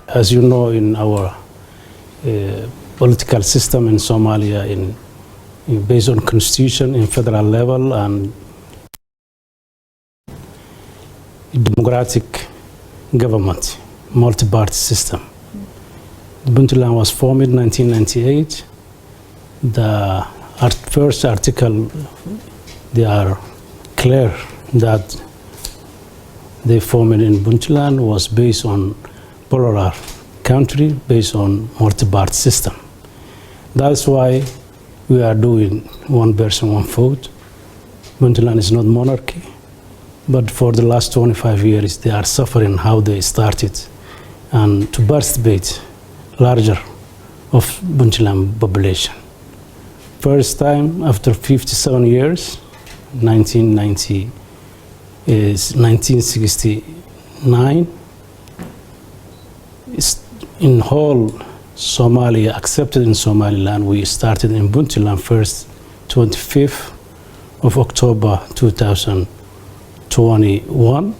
As you know, in our political system in Somalia, based on constitution in federal level and democratic government, multi-party system. Puntland was formed in 1998. The first article, they are clear that they formed in Puntland was based on plural country, based on multi-party system. That's why we are doing one person, one vote. Puntland is not monarchy, but for the last 25 years, they are suffering how they started and to participate larger of Puntland population. First time after 57 years, 1990 is 1969, in whole Somalia, accepted in Somaliland, we started in Puntland first, 25th of October 2021,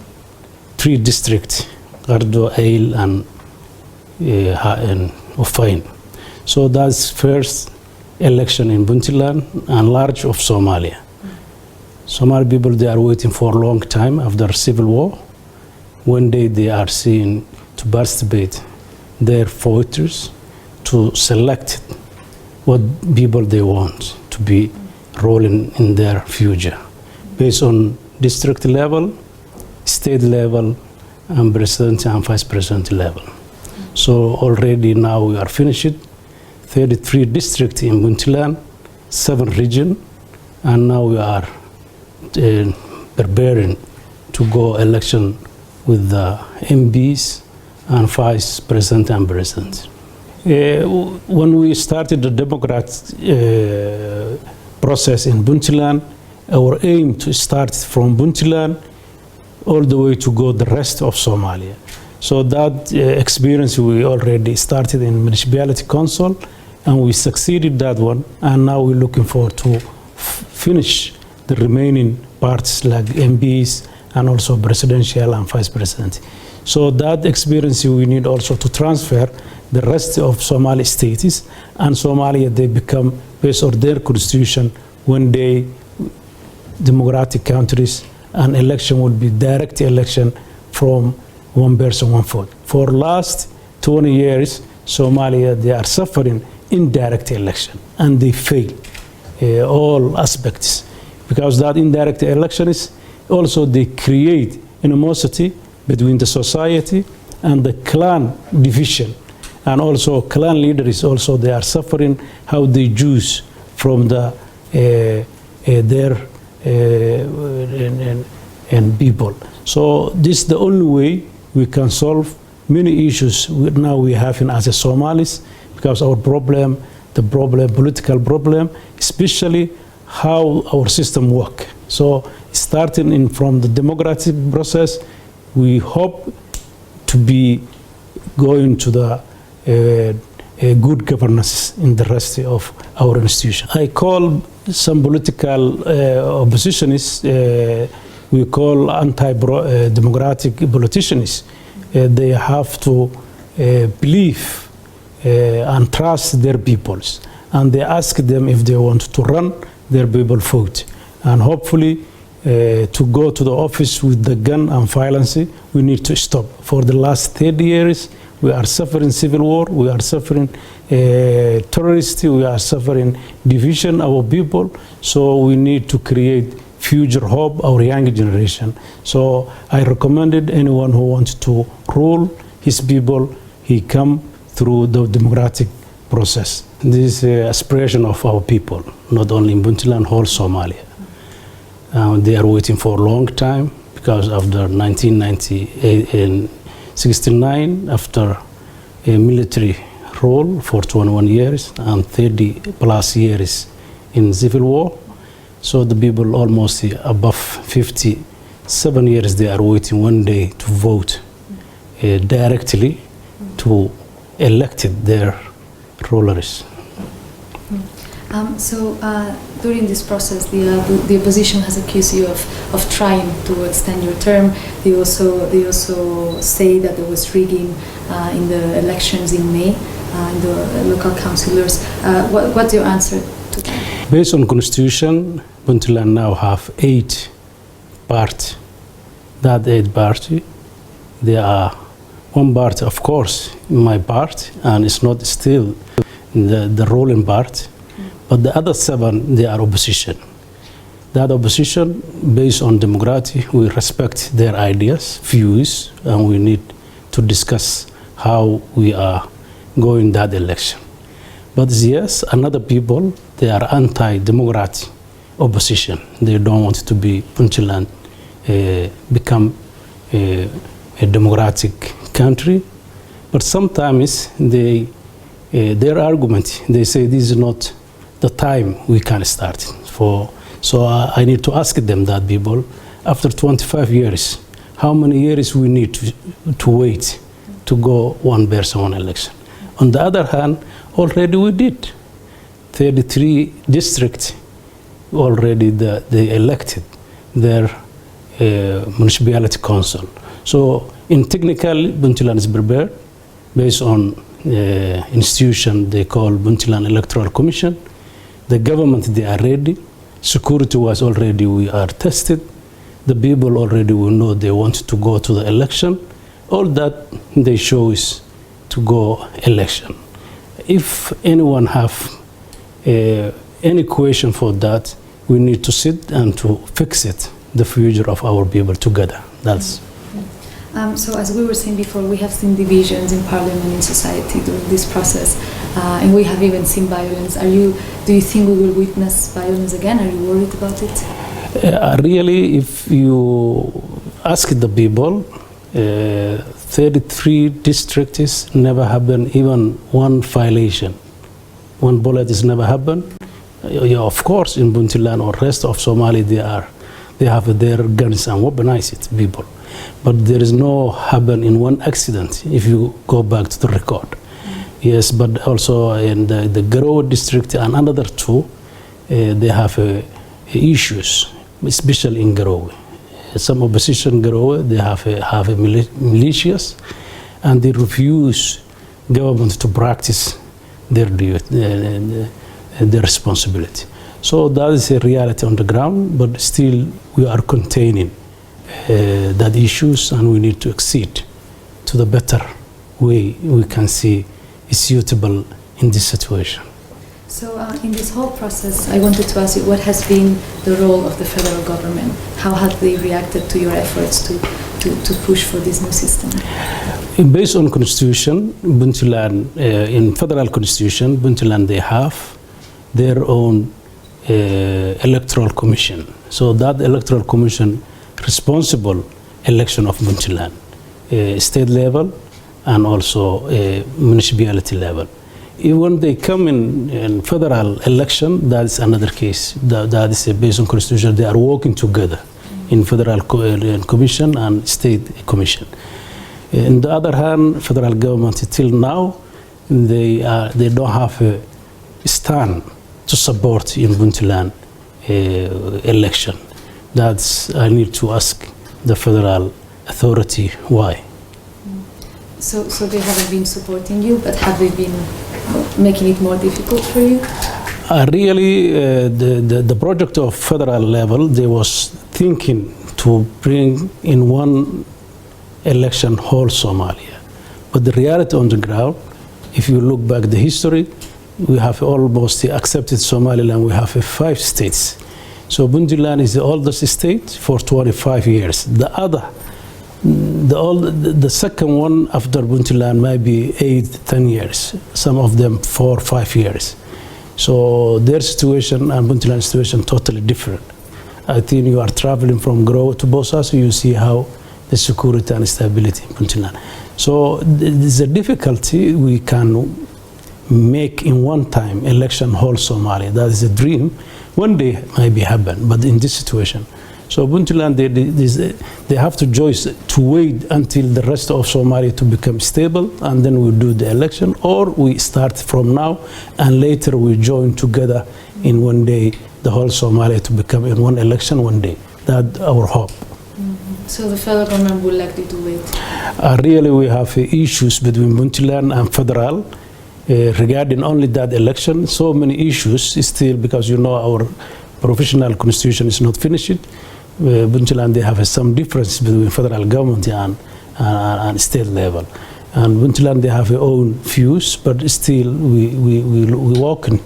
3 districts, Gardo, Ail, and Ofain. So that's first election in Puntland and large of Somalia. Somali people, they are waiting for a long time after civil war. One day they are seeing to participate their voters to select what people they want to be rolling in their future based on district level, state level, and president and vice president level. So already now we are finished 33 districts in Puntland, 7 regions, and now we are preparing to go election with the MPs and vice president and president. When we started the democratic process in Puntland, our aim to start from Puntland all the way to go the rest of Somalia. So that experience we already started in municipality council, and we succeeded that one, and now we're looking forward to finish the remaining parts like MPs and also presidential and vice president. So that experience we need also to transfer the rest of Somali states, and Somalia, they become, based on their constitution, one day democratic countries, and election would be direct election from one person, one vote. For last 20 years, Somalia, they are suffering indirect election, and they fail all aspects, because that indirect election is also they create animosity between the society and the clan division, and also clan leaders also they are suffering how they choose from the their and people. So this is the only way we can solve many issues now we have in as a Somalis, because our problem, political problem, especially how our system work. So starting from the democratic process, we hope to be going to the good governance in the rest of our institution. I call some political oppositionists, we call anti-democratic politicians. They have to believe and trust their peoples, and they ask them if they want to run, their people vote. And hopefully to go to the office with the gun and violence, we need to stop. For the last 30 years, we are suffering civil war, we are suffering terrorists, we are suffering division of our people. So we need to create future hope, our young generation. So I recommended anyone who wants to rule his people, he come through the democratic process. This is aspiration of our people, not only in Puntland, whole Somalia. They are waiting for a long time, because after 1969, after a military rule for 21 years and 30 plus years in civil war, so the people almost above 57 years, they are waiting one day to vote directly to elect their rulers. during this process, the opposition has accused you of trying to extend your term. They also say that there was rigging in the elections in May, in the local councillors. What's your answer to that? Based on constitution, Puntland now have 8 parties. That 8 parties, they are one party, of course, my party, and it's not still the ruling party, but the other 7, they are opposition. That opposition, based on democracy, we respect their ideas, views, and we need to discuss how we are going that election. But yes, another people, they are anti-democratic opposition. They don't want to be Puntland become a democratic country. But sometimes their argument, they say this is not the time we can start for. So I need to ask them, that people, after 25 years, how many years we need to wait to go one person, one election? On the other hand, already we did. 33 districts already they elected their municipality council. So in technical, Puntland is prepared based on institution they call Puntland Electoral Commission. The government, they are ready. Security was already, we are tested. The people already will know they want to go to the election. All that they show is to go election. If anyone have any question for that, we need to sit and to fix it, the future of our people together. That's. So as we were saying before, we have seen divisions in parliament, in society during this process, and we have even seen violence. Do you think we will witness violence again? Are you worried about it? Really, if you ask the people, 33 districts never happened, even one violation. One bullet has never happened. Of course, in Puntland or rest of Somalia, they have their guns and weaponized people. But there is no happen in one accident if you go back to the record. Yes, but also in the Garowe district and another 2, they have issues, especially in Garowe. Some opposition Garowe, they have militias, and they refuse government to practice their responsibility. So that is a reality on the ground, but still we are containing that issues, and we need to exceed to the better way we can see is suitable in this situation. So in this whole process, I wanted to ask you, what has been the role of the federal government? How have they reacted to your efforts to push for this new system? Based on constitution, Puntland, in federal constitution, Puntland, they have their own electoral commission. So that electoral commission responsible election of Puntland, state level and also municipality level. Even when they come in federal election, that is another case. That is based on constitution. They are working together in federal commission and state commission. On the other hand, federal government till now, they don't have a stand to support in Puntland election. That's, I need to ask the federal authority why. So they haven't been supporting you, but have they been making it more difficult for you? Really, the project of federal level, they was thinking to bring in one election whole Somalia. But the reality on the ground, if you look back the history, we have almost accepted Somaliland, we have 5 states. So Puntland is the oldest state for 25 years. The second one after Puntland might be 8-10 years. Some of them 4 or 5 years. So their situation and Puntland's situation totally different. I think you are traveling from Garowe to Bosaso, you see how the security and stability in Puntland. So there's a difficulty we can make in one time election whole Somalia. That is a dream. One day maybe happen, but in this situation. So Puntland, they have to choose to wait until the rest of Somalia to become stable, and then we do the election, or we start from now and later we join together in one day the whole Somalia to become in one election one day. That's our hope. So the federal government would like you to wait? Really, we have issues between Puntland and federal regarding only that election. So many issues still, because our professional constitution is not finished. Puntland, they have some difference between federal government and state level. And Puntland, they have their own views, but still we working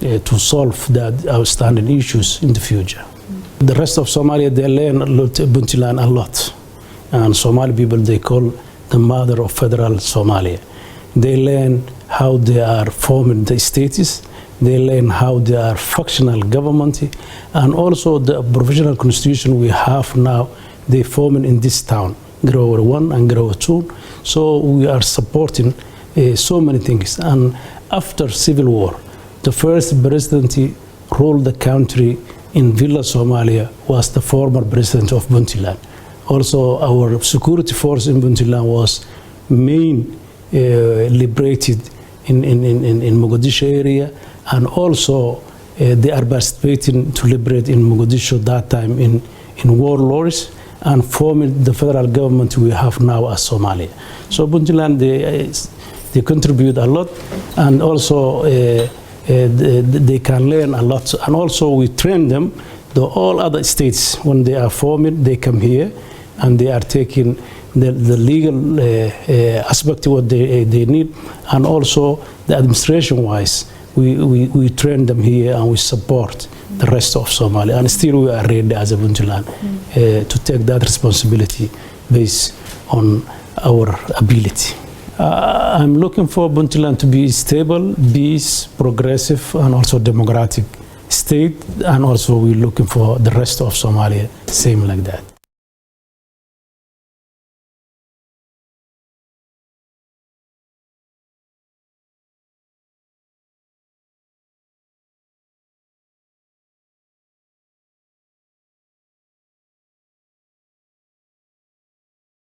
to solve that outstanding issues in the future. The rest of Somalia, they learn a lot, Puntland a lot. And Somali people, they call the mother of federal Somalia. They learn how they are forming the states. They learn how they are functional government. And also the provisional constitution we have now, they forming in this town, Grower 1 and Grower 2. So we are supporting so many things. And after civil war, the first president ruled the country in Villa Somalia was the former president of Puntland. Also, our security force in Puntland was liberated in Mogadishu area, and also they are participating to liberate in Mogadishu that time in warlords and forming the federal government we have now as Somalia. So Puntland, they contribute a lot, and also they can learn a lot. And also we train them. All other states, when they are forming, they come here and they are taking the legal aspect of what they need, and also the administration-wise, we train them here and we support the rest of Somalia. And still we are ready as a Puntland to take that responsibility based on our ability. I'm looking for Puntland to be stable, peace, progressive, and also democratic state, and also we're looking for the rest of Somalia, same like that.